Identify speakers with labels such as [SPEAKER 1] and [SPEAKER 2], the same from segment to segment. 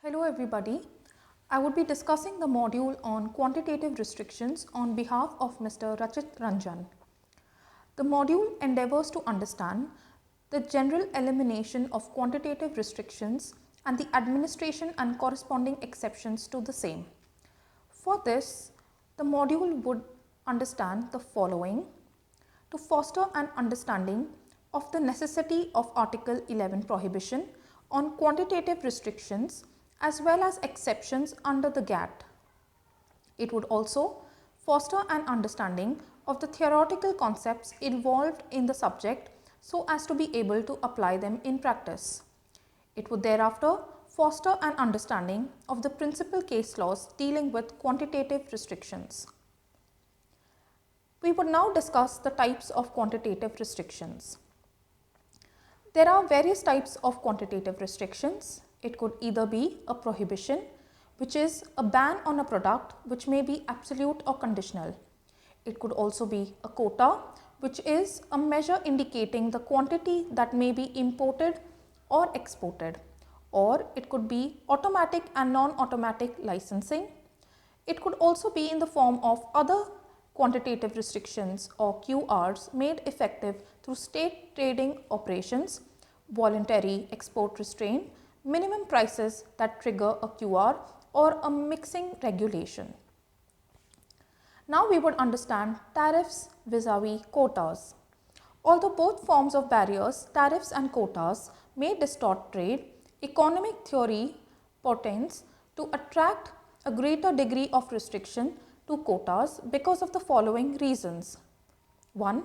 [SPEAKER 1] Hello everybody. I would be discussing the module on quantitative restrictions on behalf of Mr. Rachit Ranjan. The module endeavours to understand the general elimination of quantitative restrictions and the administration and corresponding exceptions to the same. For this, the module would understand the following: to foster an understanding of the necessity of Article 11 prohibition on quantitative restrictions as well as exceptions under the GATT. It would also foster an understanding of the theoretical concepts involved in the subject so as to be able to apply them in practice. It would thereafter foster an understanding of the principal case laws dealing with quantitative restrictions. We would now discuss the types of quantitative restrictions. There are various types of quantitative restrictions. It could either be a prohibition, which is a ban on a product which may be absolute or conditional. It could also be a quota, which is a measure indicating the quantity that may be imported or exported. Or it could be automatic and non-automatic licensing. It could also be in the form of other quantitative restrictions or QRs made effective through state trading operations, voluntary export restraint, minimum prices that trigger a QR, or a mixing regulation. Now we would understand tariffs vis-a-vis quotas. Although both forms of barriers, tariffs and quotas, may distort trade, economic theory portends to attract a greater degree of restriction to quotas because of the following reasons. 1.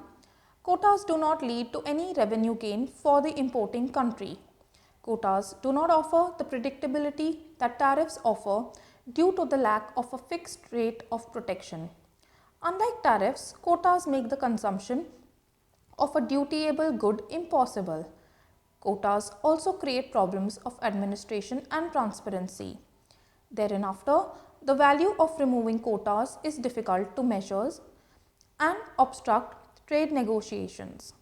[SPEAKER 1] Quotas do not lead to any revenue gain for the importing country. Quotas do not offer the predictability that tariffs offer due to the lack of a fixed rate of protection. Unlike tariffs, quotas make the consumption of a dutiable good impossible. Quotas also create problems of administration and transparency. Thereafter, the value of removing quotas is difficult to measure and obstruct trade negotiations.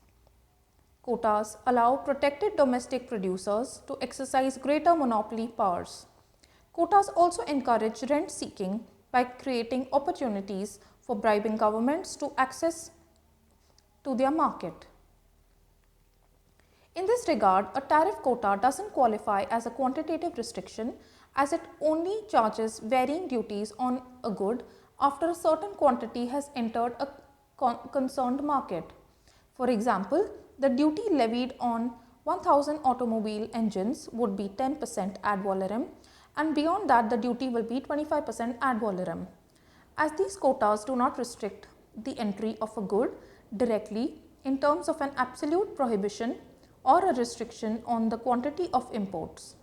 [SPEAKER 1] Quotas allow protected domestic producers to exercise greater monopoly powers. Quotas also encourage rent seeking by creating opportunities for bribing governments to access to their market. In this regard, a tariff quota doesn't qualify as a quantitative restriction as it only charges varying duties on a good after a certain quantity has entered a concerned market. For example, the duty levied on 1000 automobile engines would be 10% ad valorem, and beyond that the duty will be 25% ad valorem. As these quotas do not restrict the entry of a good directly in terms of an absolute prohibition or a restriction on the quantity of imports.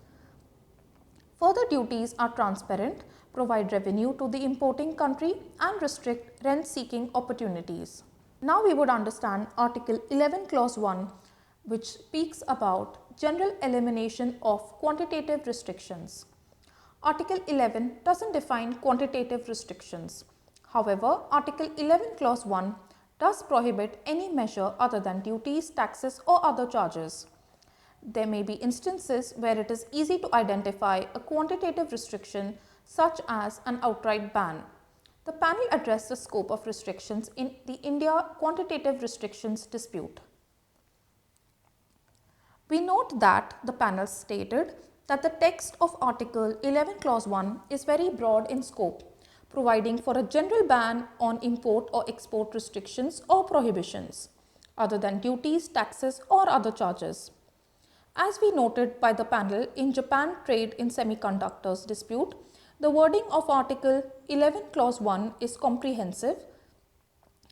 [SPEAKER 1] Further duties are transparent, provide revenue to the importing country and restrict rent seeking opportunities. Now we would understand Article 11 Clause 1, which speaks about general elimination of quantitative restrictions. Article 11 doesn't define quantitative restrictions. However, Article 11 Clause 1 does prohibit any measure other than duties, taxes or other charges. There may be instances where it is easy to identify a quantitative restriction such as an outright ban. The panel addressed the scope of restrictions in the India quantitative restrictions dispute. We note that the panel stated that the text of Article 11 Clause 1 is very broad in scope, providing for a general ban on import or export restrictions or prohibitions, other than duties, taxes or other charges. As we noted by the panel in Japan trade in semiconductors dispute, the wording of Article 11 Clause 1 is comprehensive.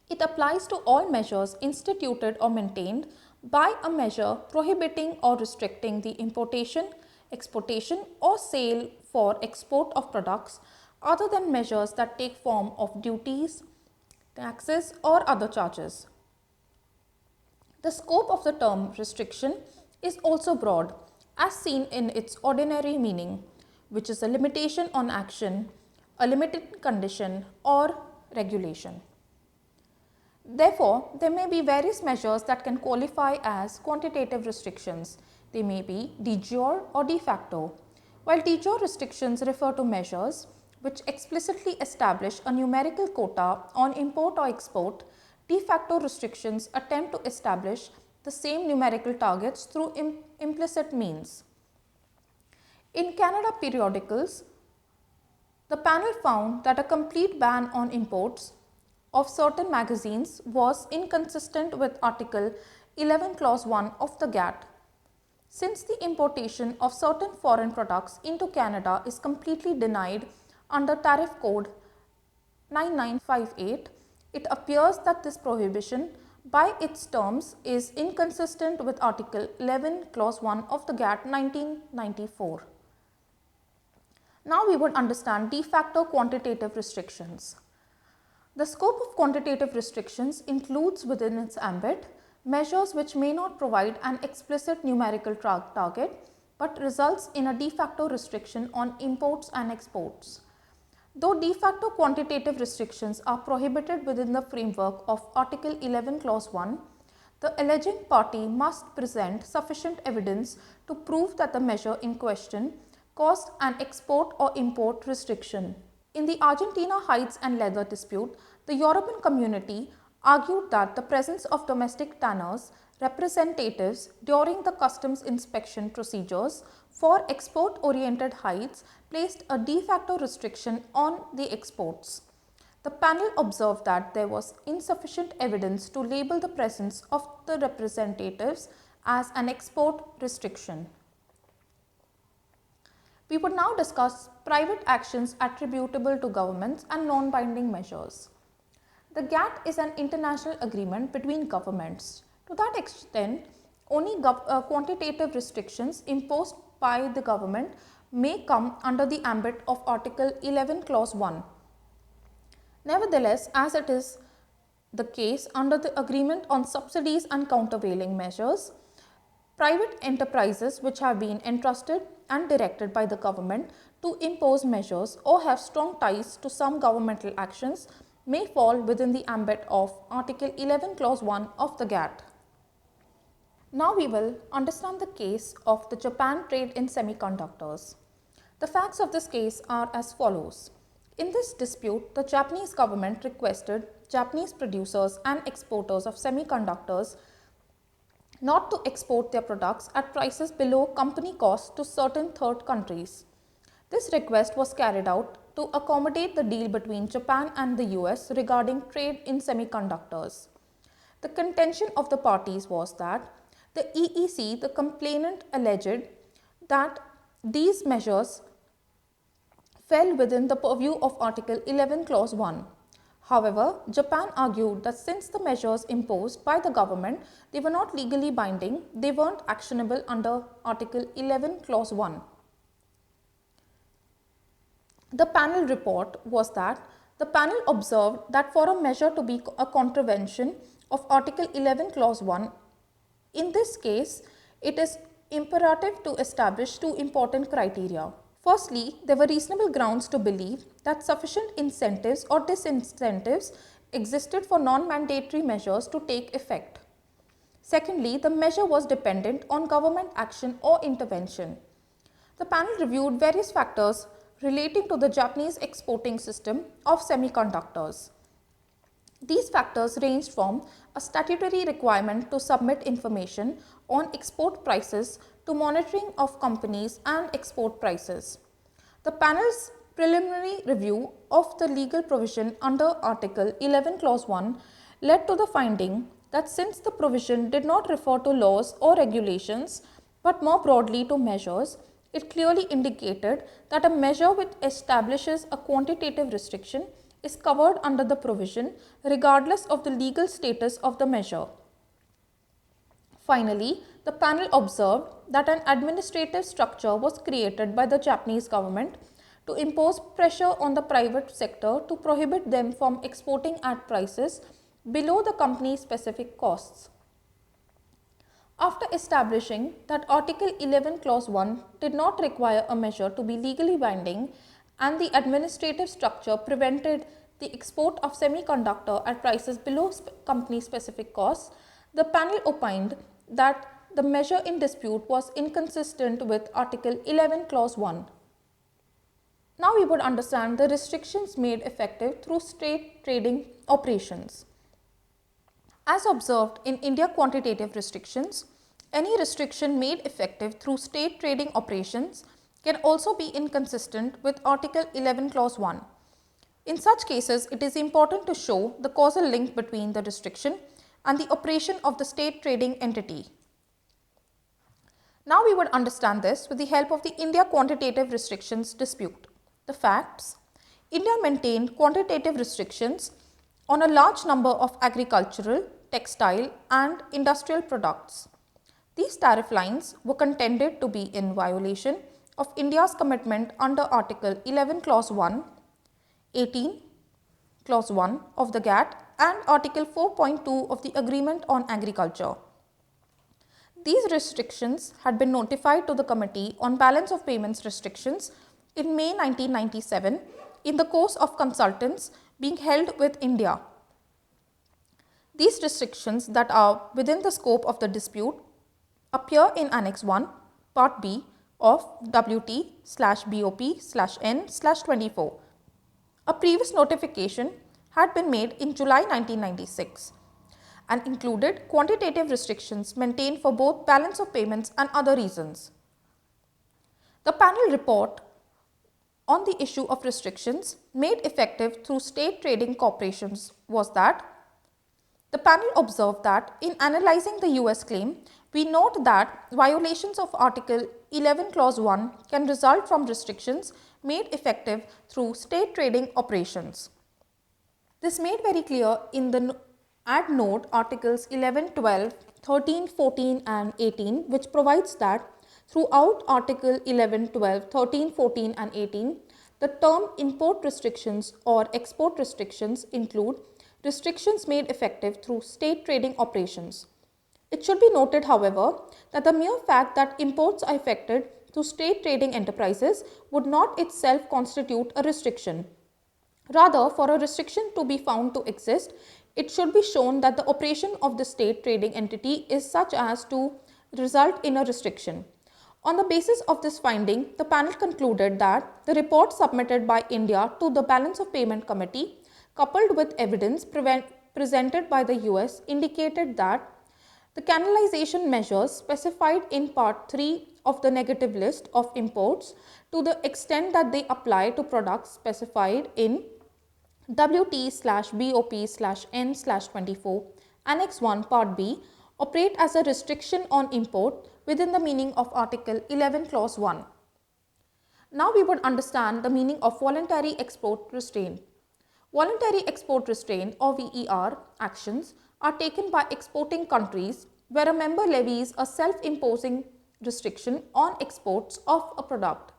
[SPEAKER 1] It applies to all measures instituted or maintained by a measure prohibiting or restricting the importation, exportation or sale for export of products other than measures that take form of duties, taxes or other charges. The scope of the term restriction is also broad as seen in its ordinary meaning, which is a limitation on action, a limited condition or regulation. Therefore, there may be various measures that can qualify as quantitative restrictions. They may be de jure or de facto. While de jure restrictions refer to measures which explicitly establish a numerical quota on import or export, de facto restrictions attempt to establish the same numerical targets through implicit means. In Canada periodicals, the panel found that a complete ban on imports of certain magazines was inconsistent with Article 11 Clause 1 of the GATT. Since the importation of certain foreign products into Canada is completely denied under Tariff Code 9958, it appears that this prohibition by its terms is inconsistent with Article 11 Clause 1 of the GATT 1994. Now we would understand de facto quantitative restrictions. The scope of quantitative restrictions includes within its ambit measures which may not provide an explicit numerical target but results in a de facto restriction on imports and exports. Though de facto quantitative restrictions are prohibited within the framework of Article 11 Clause 1, the alleging party must present sufficient evidence to prove that the measure in question caused an export or import restriction. In the Argentina hides and leather dispute, the European community argued that the presence of domestic tanners representatives during the customs inspection procedures for export-oriented hides placed a de facto restriction on the exports. The panel observed that there was insufficient evidence to label the presence of the representatives as an export restriction. We would now discuss private actions attributable to governments and non-binding measures. The GATT is an international agreement between governments. To that extent, only quantitative restrictions imposed by the government may come under the ambit of Article 11 Clause 1. Nevertheless, as it is the case under the Agreement on Subsidies and Countervailing Measures, private enterprises which have been entrusted and directed by the government to impose measures or have strong ties to some governmental actions may fall within the ambit of Article 11 Clause 1 of the GATT. Now we will understand the case of the Japan trade in semiconductors. The facts of this case are as follows. In this dispute, the Japanese government requested Japanese producers and exporters of semiconductors not to export their products at prices below company cost to certain third countries. This request was carried out to accommodate the deal between Japan and the US regarding trade in semiconductors. The contention of the parties was that the EEC, the complainant, alleged that these measures fell within the purview of Article 11 Clause 1. However, Japan argued that since the measures imposed by the government, they were not legally binding, they weren't actionable under Article 11 Clause 1. The panel report was that the panel observed that for a measure to be a contravention of Article 11 Clause 1, in this case, it is imperative to establish two important criteria. Firstly, there were reasonable grounds to believe that sufficient incentives or disincentives existed for non-mandatory measures to take effect. Secondly, the measure was dependent on government action or intervention. The panel reviewed various factors relating to the Japanese exporting system of semiconductors. These factors ranged from a statutory requirement to submit information on export prices to monitoring of companies and export prices. The panel's preliminary review of the legal provision under Article 11 Clause 1 led to the finding that since the provision did not refer to laws or regulations but more broadly to measures, it clearly indicated that a measure which establishes a quantitative restriction is covered under the provision regardless of the legal status of the measure. Finally, the panel observed that an administrative structure was created by the Japanese government to impose pressure on the private sector to prohibit them from exporting at prices below the company's specific costs. After establishing that Article 11 Clause 1 did not require a measure to be legally binding and the administrative structure prevented the export of semiconductor at prices below company specific costs, the panel opined that the measure in dispute was inconsistent with Article 11 Clause 1. Now we would understand the restrictions made effective through state trading operations. As observed in India quantitative restrictions, any restriction made effective through state trading operations can also be inconsistent with Article 11 Clause 1. In such cases, it is important to show the causal link between the restriction and the operation of the state trading entity. Now we would understand this with the help of the India quantitative restrictions dispute. The facts: India maintained quantitative restrictions on a large number of agricultural, textile and industrial products. These tariff lines were contended to be in violation of India's commitment under Article 11 Clause 1, 18 Clause 1 of the GATT and Article 4.2 of the Agreement on Agriculture. These restrictions had been notified to the Committee on Balance of Payments Restrictions in May 1997 in the course of consultants being held with India. These restrictions that are within the scope of the dispute appear in Annex 1, Part B of WT/BOP/N/24. A previous notification had been made in July 1996 and included quantitative restrictions maintained for both balance of payments and other reasons. The panel report on the issue of restrictions made effective through state trading corporations was that the panel observed that in analyzing the US claim, we note that violations of Article 11 Clause 1 can result from restrictions made effective through state trading operations. This made very clear in the Add note Articles 11, 12, 13, 14 and 18, which provides that throughout Article 11, 12, 13, 14 and 18, the term import restrictions or export restrictions include restrictions made effective through state trading operations. It should be noted, however, that the mere fact that imports are effected through state trading enterprises would not itself constitute a restriction. Rather, for a restriction to be found to exist, it should be shown that the operation of the state trading entity is such as to result in a restriction. On the basis of this finding, the panel concluded that the report submitted by India to the Balance of Payment Committee, coupled with evidence presented by the US, indicated that the canalization measures specified in Part 3 of the negative list of imports, to the extent that they apply to products specified in WT/BOP/N/24 Annex 1 Part B, operate as a restriction on import within the meaning of Article 11 Clause 1. Now we would understand the meaning of voluntary export restraint. Voluntary export restraint or VER actions are taken by exporting countries where a member levies a self-imposing restriction on exports of a product.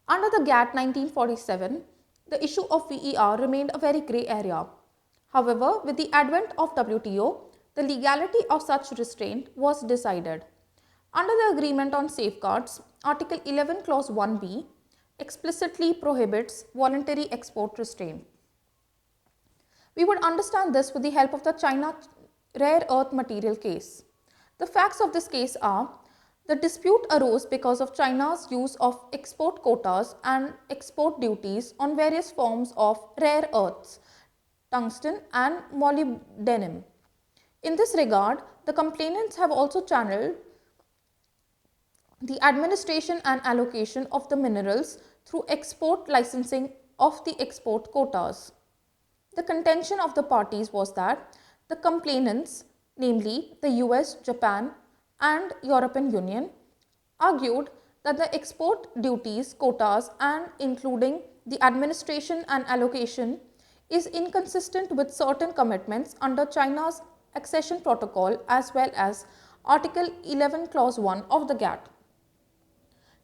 [SPEAKER 1] Under the GATT 1947, the issue of VER remained a very grey area. However, with the advent of WTO, the legality of such restraint was decided. Under the Agreement on Safeguards, Article 11 Clause 1b explicitly prohibits voluntary export restraint. We would understand this with the help of the China rare earth material case. The facts of this case are: the dispute arose because of China's use of export quotas and export duties on various forms of rare earths, tungsten and molybdenum. In this regard, the complainants have also channeled the administration and allocation of the minerals through export licensing of the export quotas. The contention of the parties was that the complainants, namely the US, Japan and European Union, argued that the export duties, quotas and including the administration and allocation is inconsistent with certain commitments under China's accession protocol as well as Article 11 Clause 1 of the GATT.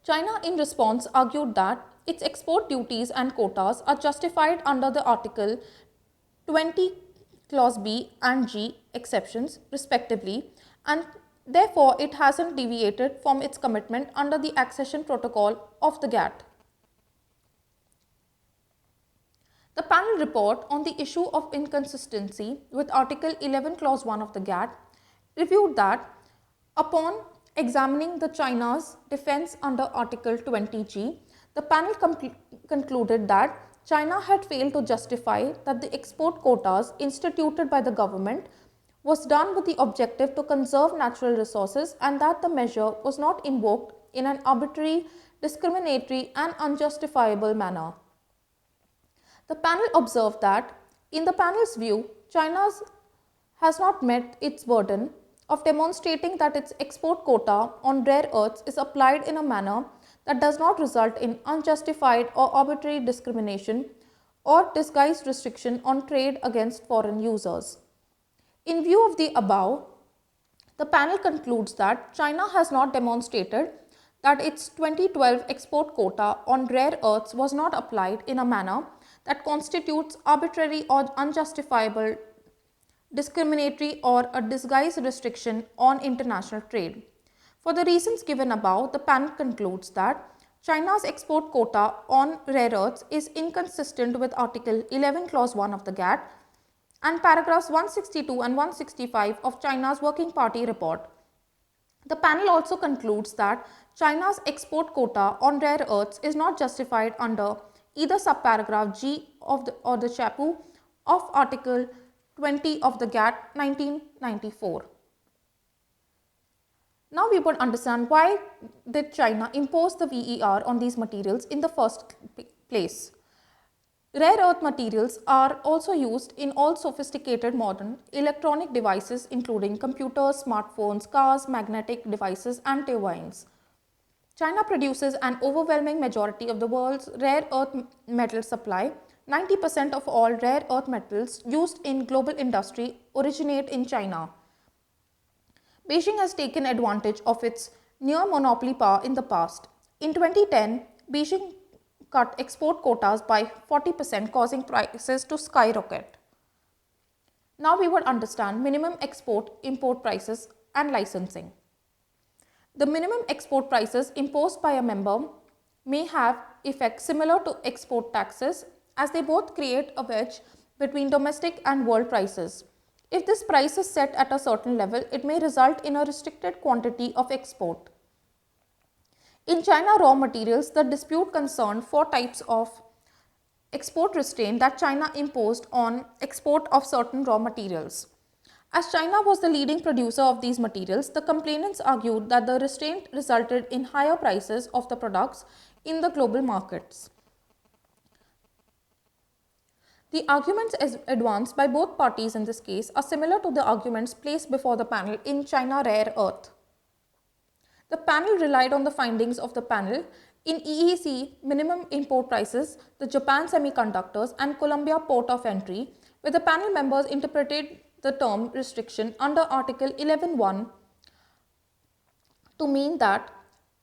[SPEAKER 1] China in response argued that its export duties and quotas are justified under the Article 20 Clause B and G exceptions respectively, and therefore it hasn't deviated from its commitment under the accession protocol of the GATT. The panel report on the issue of inconsistency with Article 11 Clause 1 of the GATT reviewed that upon examining the China's defense under Article 20G, The panel concluded that China had failed to justify that the export quotas instituted by the government was done with the objective to conserve natural resources and that the measure was not invoked in an arbitrary, discriminatory and unjustifiable manner. The panel observed that, in the panel's view, China has not met its burden of demonstrating that its export quota on rare earths is applied in a manner that does not result in unjustified or arbitrary discrimination or disguised restriction on trade against foreign users. In view of the above, the panel concludes that China has not demonstrated that its 2012 export quota on rare earths was not applied in a manner that constitutes arbitrary or unjustifiable, discriminatory or a disguised restriction on international trade. For the reasons given above, the panel concludes that China's export quota on rare earths is inconsistent with Article 11 Clause 1 of the GATT and paragraphs 162 and 165 of China's Working Party report. The panel also concludes that China's export quota on rare earths is not justified under either subparagraph G or the Chapter of Article 20 of the GATT 1994. Now we would understand why did China impose the VER on these materials in the first place. Rare earth materials are also used in all sophisticated modern electronic devices including computers, smartphones, cars, magnetic devices and turbines. China produces an overwhelming majority of the world's rare earth metal supply. 90% of all rare earth metals used in global industry originate in China. Beijing has taken advantage of its near monopoly power in the past. In 2010, Beijing cut export quotas by 40%, causing prices to skyrocket. Now we would understand minimum export-import prices and licensing. The minimum export prices imposed by a member may have effect similar to export taxes as they both create a wedge between domestic and world prices. If this price is set at a certain level, it may result in a restricted quantity of export. In China raw materials, the dispute concerned 4 types of export restraint that China imposed on export of certain raw materials. As China was the leading producer of these materials, the complainants argued that the restraint resulted in higher prices of the products in the global markets. The arguments advanced by both parties in this case are similar to the arguments placed before the panel in China rare earth. The panel relied on the findings of the panel in EEC minimum import prices, the Japan semiconductors and Colombia port of entry, where the panel members interpreted the term restriction under Article 11(1) to mean that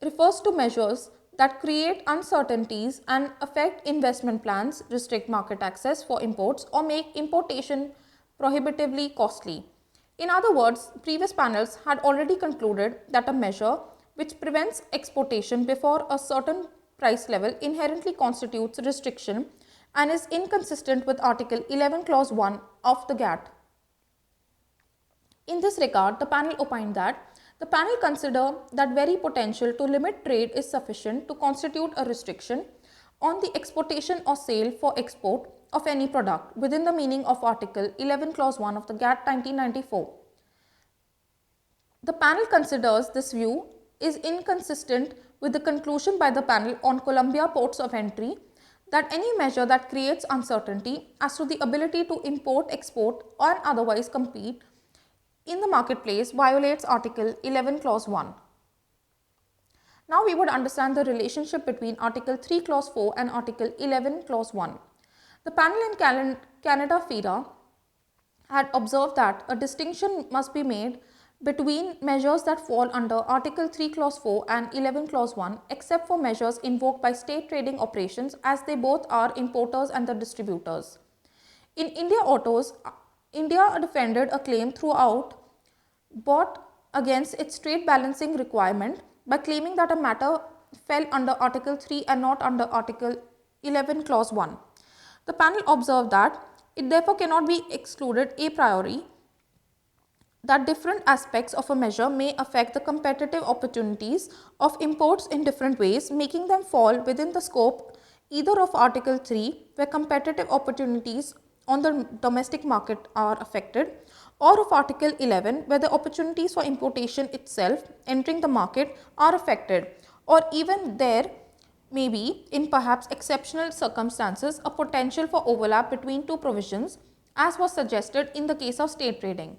[SPEAKER 1] refers to measures that create uncertainties and affect investment plans, restrict market access for imports or make importation prohibitively costly. In other words, previous panels had already concluded that a measure which prevents exportation before a certain price level inherently constitutes restriction and is inconsistent with Article 11 Clause 1 of the GATT. In this regard, the panel opined that the panel considered that very potential to limit trade is sufficient to constitute a restriction on the exportation or sale for export of any product within the meaning of Article 11 Clause 1 of the GATT 1994. The panel considers this view is inconsistent with the conclusion by the panel on Colombia ports of entry that any measure that creates uncertainty as to the ability to import, export or otherwise compete in the marketplace violates Article 11 Clause 1. Now we would understand the relationship between Article 3 Clause 4 and Article 11 Clause 1. The panel in Canada FIRA had observed that a distinction must be made between measures that fall under Article 3 Clause 4 and 11 Clause 1 except for measures invoked by state trading operations as they both are importers and the distributors. In India Autos, India defended a claim throughout brought against its trade balancing requirement by claiming that a matter fell under Article 3 and not under Article 11 Clause 1. The panel observed that it therefore cannot be excluded a priori that different aspects of a measure may affect the competitive opportunities of imports in different ways, making them fall within the scope either of Article 3, where competitive opportunities on the domestic market are affected, or of Article 11, where the opportunities for importation itself entering the market are affected, or even there may be, in perhaps exceptional circumstances, a potential for overlap between two provisions, as was suggested in the case of state trading.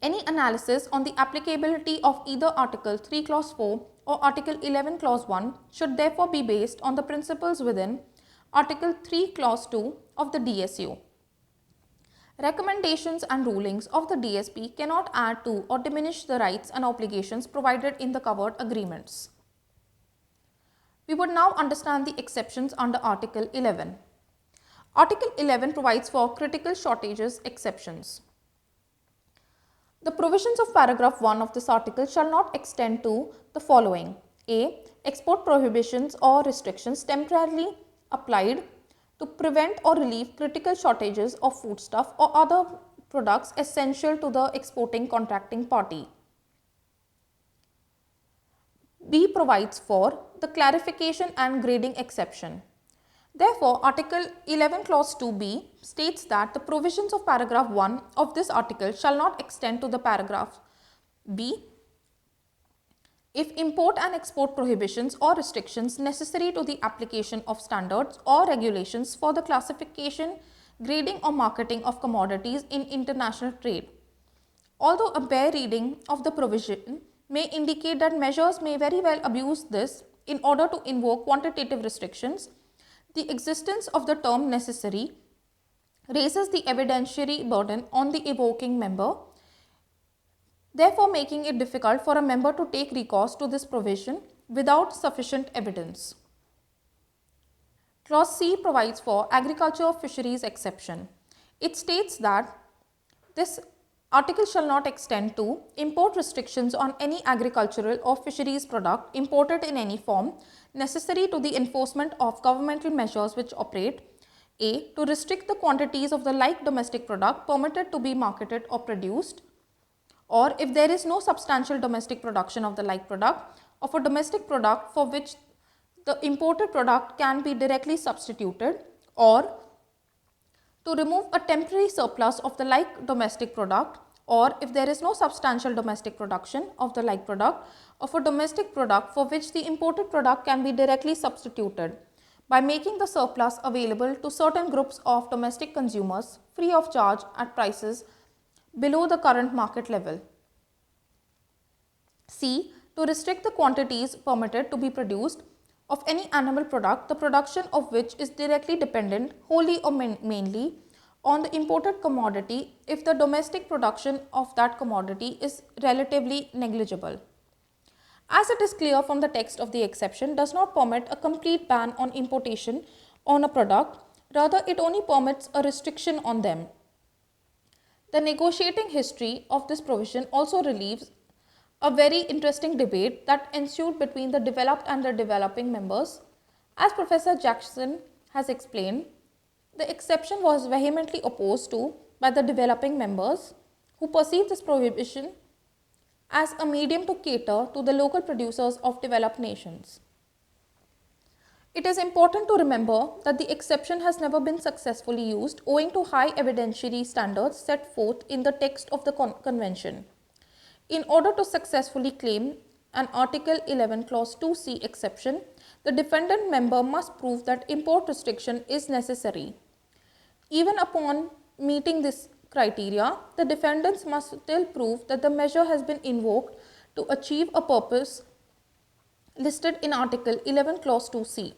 [SPEAKER 1] Any analysis on the applicability of either Article 3 Clause 4 or Article 11 Clause 1 should therefore be based on the principles within Article 3 Clause 2 of the DSU. Recommendations and rulings of the DSP cannot add to or diminish the rights and obligations provided in the covered agreements. We would now understand the exceptions under Article 11. Article 11 provides for critical shortages exceptions. The provisions of paragraph 1 of this article shall not extend to the following: A. Export prohibitions or restrictions temporarily applied to prevent or relieve critical shortages of foodstuff or other products essential to the exporting contracting party. B. Provides for the clarification and grading exception. Therefore, Article 11 Clause 2b states that the provisions of paragraph 1 of this article shall not extend to the paragraph B if import and export prohibitions or restrictions necessary to the application of standards or regulations for the classification, grading or marketing of commodities in international trade. Although a bare reading of the provision may indicate that measures may very well abuse this in order to invoke quantitative restrictions, the existence of the term necessary raises the evidentiary burden on the evoking member, therefore making it difficult for a member to take recourse to this provision without sufficient evidence. Clause C provides for agriculture or fisheries exception. It states that this article shall not extend to import restrictions on any agricultural or fisheries product imported in any form necessary to the enforcement of governmental measures which operate: A. To restrict the quantities of the like domestic product permitted to be marketed or produced, or if there is no substantial domestic production of the like product, of a domestic product for which the imported product can be directly substituted, or to remove a temporary surplus of the like domestic product, or if there is no substantial domestic production of the like product, of a domestic product for which the imported product can be directly substituted, by making the surplus available to certain groups of domestic consumers free of charge at prices below the current market level. C. To restrict the quantities permitted to be produced of any animal product, the production of which is directly dependent wholly or mainly on the imported commodity if the domestic production of that commodity is relatively negligible. As it is clear from the text of the exception does not permit a complete ban on importation on a product, rather it only permits a restriction on them. The negotiating history of this provision also relieves a very interesting debate that ensued between the developed and the developing members. As Professor Jackson has explained, the exception was vehemently opposed to by the developing members, who perceived this prohibition as a medium to cater to the local producers of developed nations. It is important to remember that the exception has never been successfully used owing to high evidentiary standards set forth in the text of the convention. In order to successfully claim an Article 11 Clause 2c exception, the defendant member must prove that import restriction is necessary. Even upon meeting this criteria, the defendants must still prove that the measure has been invoked to achieve a purpose listed in Article 11 Clause 2c.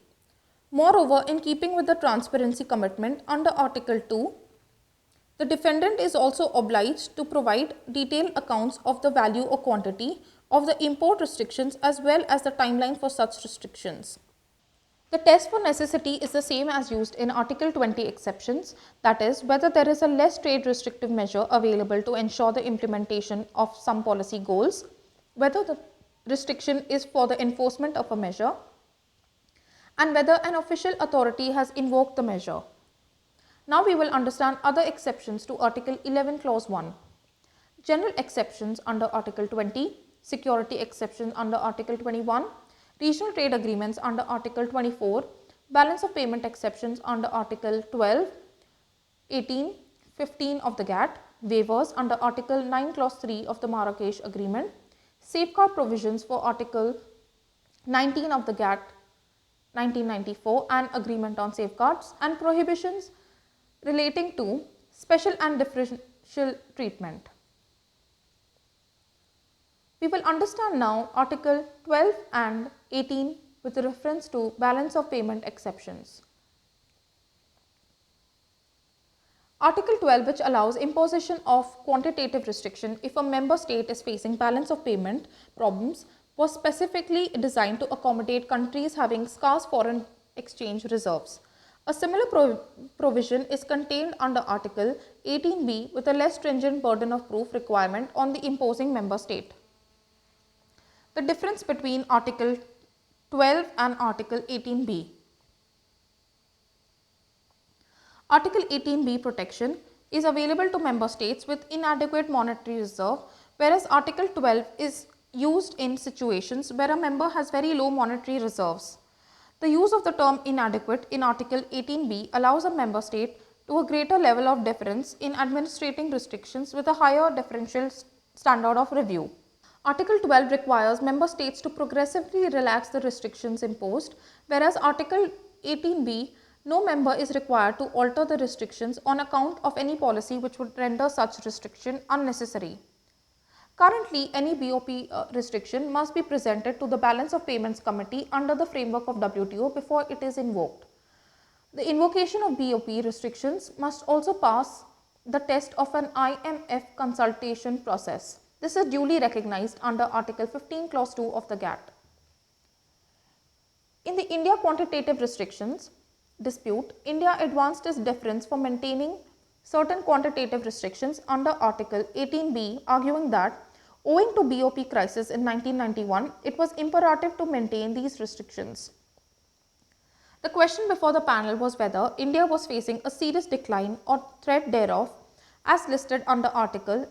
[SPEAKER 1] Moreover, in keeping with the transparency commitment under Article 2, the defendant is also obliged to provide detailed accounts of the value or quantity of the import restrictions as well as the timeline for such restrictions. The test for necessity is the same as used in Article 20 exceptions, that is, whether there is a less trade restrictive measure available to ensure the implementation of some policy goals, whether the restriction is for the enforcement of a measure, and whether an official authority has invoked the measure. Now we will understand other exceptions to Article 11 Clause 1. general exceptions under Article 20, security exceptions under Article 21, regional trade agreements under Article 24, balance of payment exceptions under Article 12, 18, 15 of the GATT, waivers under Article 9 Clause 3 of the Marrakesh Agreement, safeguard provisions for Article 19 of the GATT 1994 and Agreement on Safeguards, and prohibitions relating to special and differential treatment. We will understand now Article 12 and 18 with reference to balance of payment exceptions. Article 12, which allows imposition of quantitative restriction if a member state is facing balance of payment problems, was specifically designed to accommodate countries having scarce foreign exchange reserves. A similar provision is contained under Article 18b with a less stringent burden of proof requirement on the imposing member state. The difference between Article 12 and Article 18b. Article 18b protection is available to member states with inadequate monetary reserve, whereas Article 12 is used in situations where a member has very low monetary reserves. The use of the term inadequate in Article 18b allows a member state to a greater level of deference in administrating restrictions with a higher differential standard of review. Article 12 requires member states to progressively relax the restrictions imposed, whereas Article 18b, no member is required to alter the restrictions on account of any policy which would render such restriction unnecessary. Currently, any BOP restriction must be presented to the Balance of Payments Committee under the framework of WTO before it is invoked. The invocation of BOP restrictions must also pass the test of an IMF consultation process. This is duly recognized under Article 15 Clause 2 of the GATT. In the India quantitative restrictions dispute, India advanced its deference for maintaining certain quantitative restrictions under Article 18b, arguing that owing to BOP crisis in 1991, it was imperative to maintain these restrictions. The question before the panel was whether India was facing a serious decline or threat thereof as listed under Article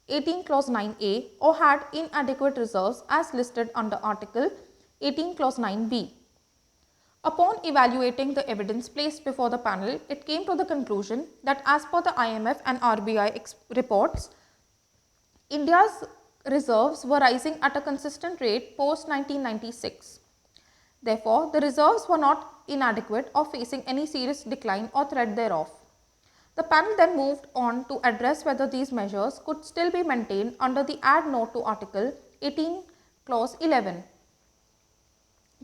[SPEAKER 1] 18 Clause 9a or had inadequate reserves as listed under Article 18 Clause 9b. Upon evaluating the evidence placed before the panel, it came to the conclusion that as per the IMF and RBI reports, India's reserves were rising at a consistent rate post 1996. Therefore, the reserves were not inadequate or facing any serious decline or threat thereof. The panel then moved on to address whether these measures could still be maintained under the add note to Article 18 Clause 11.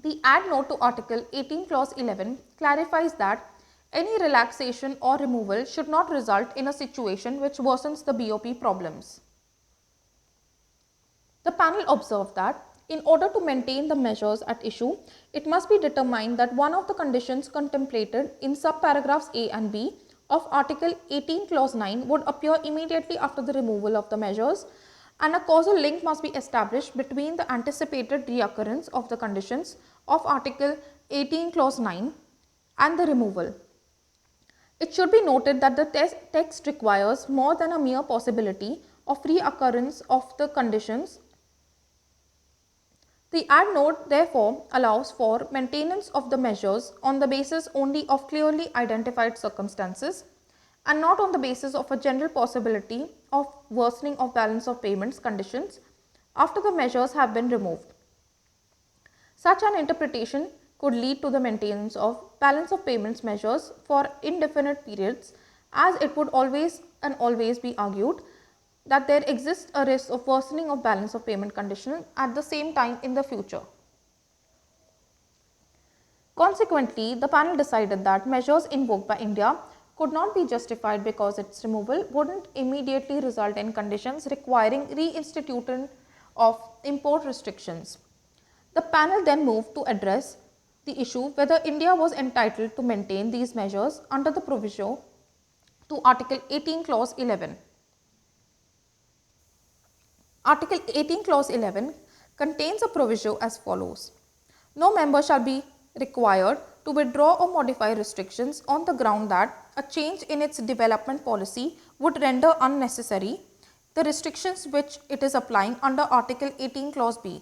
[SPEAKER 1] The add note to Article 18 Clause 11 clarifies that any relaxation or removal should not result in a situation which worsens the BOP problems. The panel observed that in order to maintain the measures at issue, it must be determined that one of the conditions contemplated in subparagraphs A and B of Article 18 Clause 9 would appear immediately after the removal of the measures, and a causal link must be established between the anticipated reoccurrence of the conditions of Article 18 Clause 9 and the removal. It should be noted that the text requires more than a mere possibility of reoccurrence of the conditions. The add note therefore allows for maintenance of the measures on the basis only of clearly identified circumstances and not on the basis of a general possibility of worsening of balance of payments conditions after the measures have been removed. Such an interpretation could lead to the maintenance of balance of payments measures for indefinite periods, as it would always be argued that there exists a risk of worsening of balance of payment conditions at the same time in the future. Consequently, the panel decided that measures invoked by India could not be justified because its removal wouldn't immediately result in conditions requiring reinstitution of import restrictions. The panel then moved to address the issue whether India was entitled to maintain these measures under the proviso to Article 18 Clause 11. Article 18 Clause 11 contains a proviso as follows: no member shall be required to withdraw or modify restrictions on the ground that a change in its development policy would render unnecessary the restrictions which it is applying under Article 18 Clause B.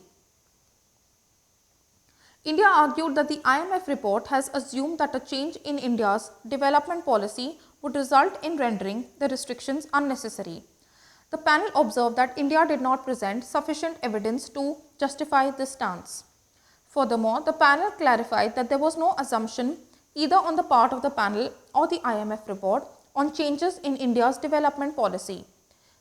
[SPEAKER 1] India argued that the IMF report has assumed that a change in India's development policy would result in rendering the restrictions unnecessary. The panel observed that India did not present sufficient evidence to justify this stance. Furthermore, the panel clarified that there was no assumption either on the part of the panel or the IMF report on changes in India's development policy.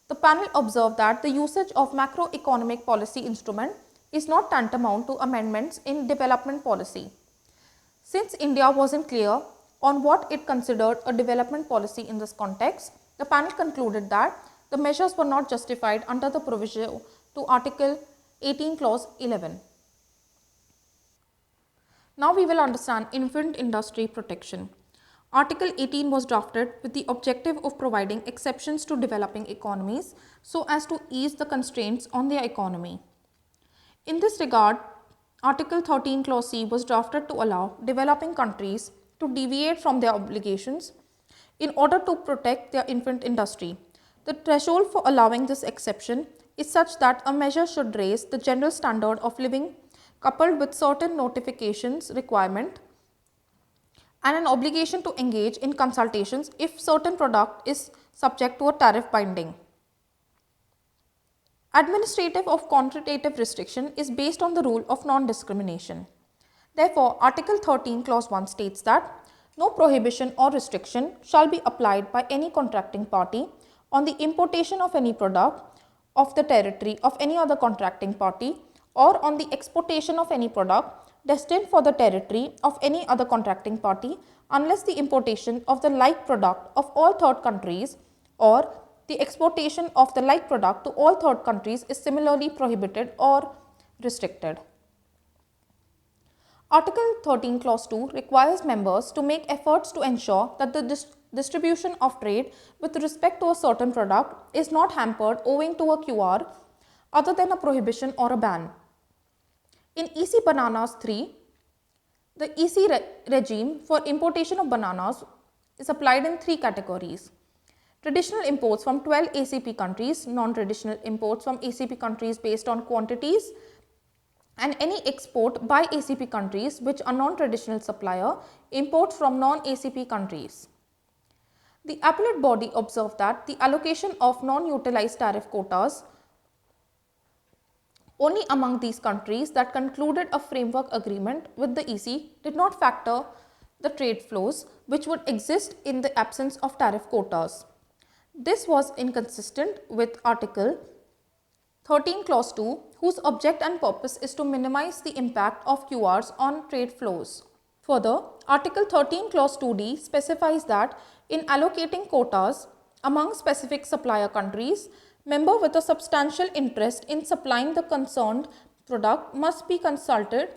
[SPEAKER 1] The panel observed that the usage of macroeconomic policy instrument is not tantamount to amendments in development policy. Since India wasn't clear on what it considered a development policy in this context, the panel concluded that the measures were not justified under the provision to Article 18 Clause 11. Now we will understand infant industry protection. Article 18 was drafted with the objective of providing exceptions to developing economies so as to ease the constraints on their economy. In this regard, Article 13 Clause C was drafted to allow developing countries to deviate from their obligations in order to protect their infant industry. The threshold for allowing this exception is such that a measure should raise the general standard of living coupled with certain notifications requirement and an obligation to engage in consultations if certain product is subject to a tariff binding. Administrative of quantitative restriction is based on the rule of non-discrimination. Therefore, Article 13 Clause 1 states that no prohibition or restriction shall be applied by any contracting party on the importation of any product of the territory of any other contracting party or on the exportation of any product destined for the territory of any other contracting party unless the importation of the like product of all third countries or the exportation of the like product to all third countries is similarly prohibited or restricted. Article 13 Clause 2 requires members to make efforts to ensure that the distribution of trade with respect to a certain product is not hampered owing to a QR other than a prohibition or a ban. In EC Bananas 3, the EC regime for importation of bananas is applied in three categories. Traditional imports from 12 ACP countries, non-traditional imports from ACP countries based on quantities, and any export by ACP countries which are non-traditional supplier imports from non-ACP countries. The appellate body observed that the allocation of non-utilized tariff quotas only among these countries that concluded a framework agreement with the EC did not factor the trade flows which would exist in the absence of tariff quotas. This was inconsistent with Article 13 Clause 2, whose object and purpose is to minimize the impact of QRs on trade flows. Further, Article 13 Clause 2D specifies that in allocating quotas among specific supplier countries, member with a substantial interest in supplying the concerned product must be consulted,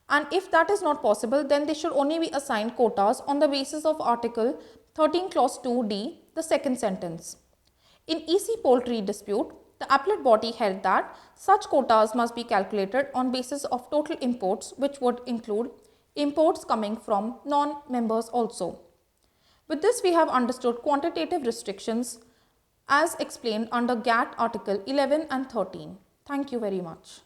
[SPEAKER 1] and if that is not possible, then they should only be assigned quotas on the basis of Article 13 Clause 2D, the second sentence. In EC poultry dispute, the appellate body held that such quotas must be calculated on basis of total imports, which would include imports coming from non-members also. With this, we have understood quantitative restrictions as explained under GATT Article 11 and 13. Thank you very much.